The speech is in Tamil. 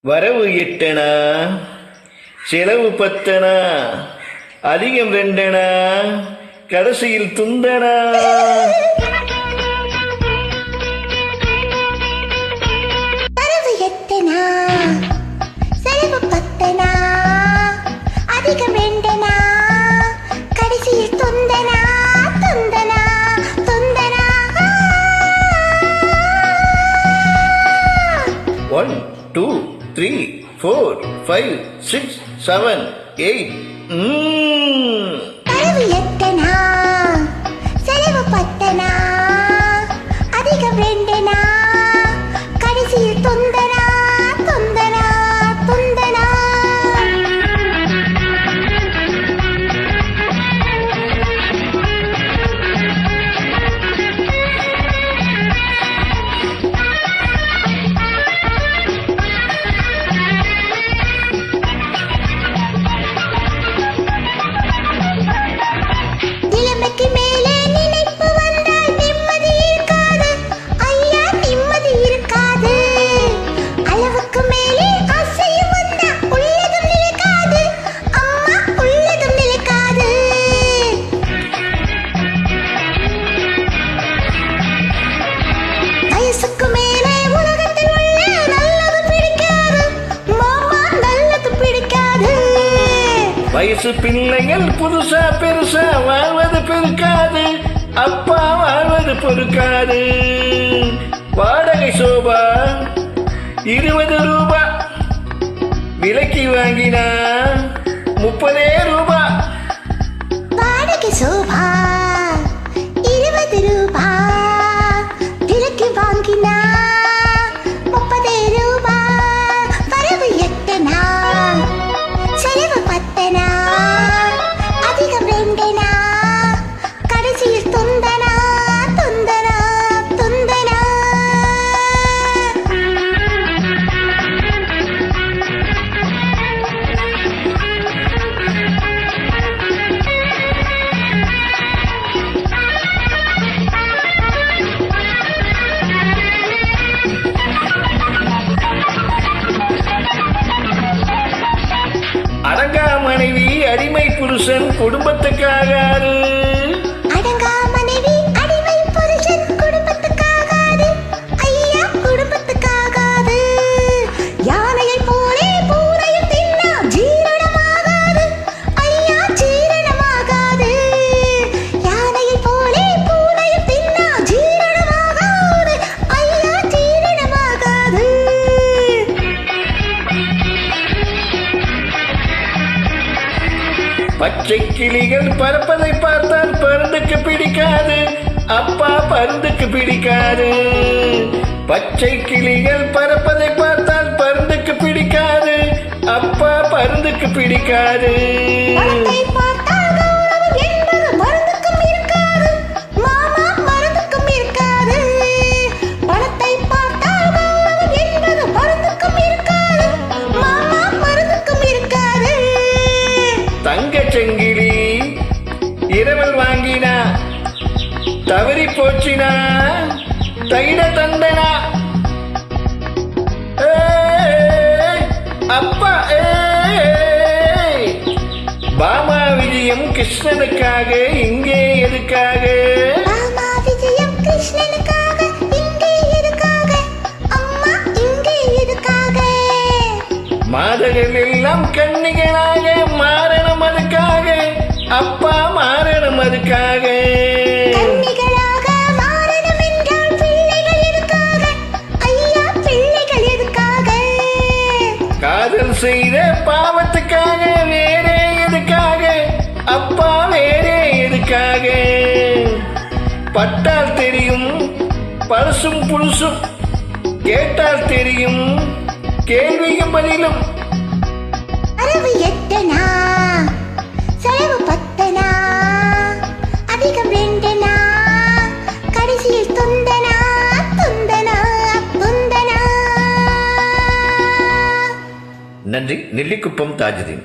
வரவு 8 செலவு 10 அதிகம் 2 கடைசியில் துந்தனா. வரவு 8 செலவு 10 அதிகம் 2 கடைசியில் துந்தனா துந்தனா துந்தனா. 1 2 3 4 5 6 7 8. வரவு 8 செலவு 10 அதிகம் 2 கடைசியில் துந்தனா துந்தனா துந்தனா. நிலைமைக்கு மேலே நினைப்பு வந்தால் நிம்மதி இருக்காது ஐயா, நிம்மதி இருக்காது. அளவுக்கு மேலே ஆசையும் வந்தா உள்ளதும் நிலைக்காது அம்மா, உள்ளதும் நிலைக்காது. வயசுக்கு மேலே உலகத்தில் உள்ள நல்லது பிடிக்காது மாமா, நல்லது பிடிக்காது. வயசு பிள்ளைகள் புதுசா பெருசா வாழ்வது பெருக்காது அப்பா, வாழ்வது பொறுக்காது. வாடகை சோபா 20 ரூபா, விலைக்கு வாங்கினா 30 ரூபா. வாடகை சோபா 20 ரூபா, விலைக்கு வாங்கினா 30 ரூபா. வரவு 8 செலவு 10 அதிகம் 2 கடைசியில் துந்தனா துந்தனா துந்தனா. அடங்கா மனைவி அடிமை புருஷன் குடும்பத்துக்காகாது. அடங்கா மனைவி அடிமை புருஷன் குடும்பத்துக்காகாது ஐயா, குடும்பத்துக்காகாது. யானையை போலே பூனையும் தின்னா ஜீரணமாகாது ஐயா, ஜீரணமாகாது. யானையை போலே பூனையும் தின்னா ஜீரணமாகாது ஐயா, ஜீரணமாகாது. பச்சை கிளிகள் பறப்பதை பார்த்தால் பருந்துக்கு பிடிக்காது அப்பா, பருந்துக்கு பிடிக்காது. பச்சை கிளிகள் பறப்பதை பார்த்தால் பருந்துக்கு பிடிக்காது அப்பா, பருந்துக்கு பிடிக்காது. பணத்தை பார்த்தால் கௌரவம் என்பது மருந்துக்கும் இருக்காது மாமா, மருந்துக்கும் இருக்காது. பணத்தை பார்த்தால் கௌரவம் என்பது மருந்துக்கும் இருக்காது மாமா, மருந்துக்கும் இருக்காது. தங்கச் சங்கிலி இரவல் வாங்கினா தவறி போச்சினா தைட தந்தனா. ஏய், அப்பா பாமா விஜயம் கிருஷ்ணனுக்காக இங்கே எதுக்காக? மாமா விஜயம் கிருஷ்ணனுக்காக இங்கே எதுக்காக அம்மா, இங்கே எதுக்காக? மாதர்கள் எல்லாம் கன்னிகளாக மாறணும் அதுக்காக அப்பா, மாறணும் அதுக்காக. கன்னிகளாக மாறணும் என்றால் பிள்ளைகள் எதுக்காக ஐயா, பிள்ளைகள் எதுக்காக? காதல் செய்த பாவத்துக்காக வேறே எதுக்காக அப்பா, வேறே எதுக்காக? பட்டால் தெரியும் பழசும் புதுசும், கேட்டால் தெரியும் கேள்வியும் பதிலும். வரவு 8 செலவு 10 அதிகம் 2 கடைசியில் துந்தனா துந்தனா துந்தனா. நன்றி. நெல்லிக்குப்பம் தாஜுதீன்.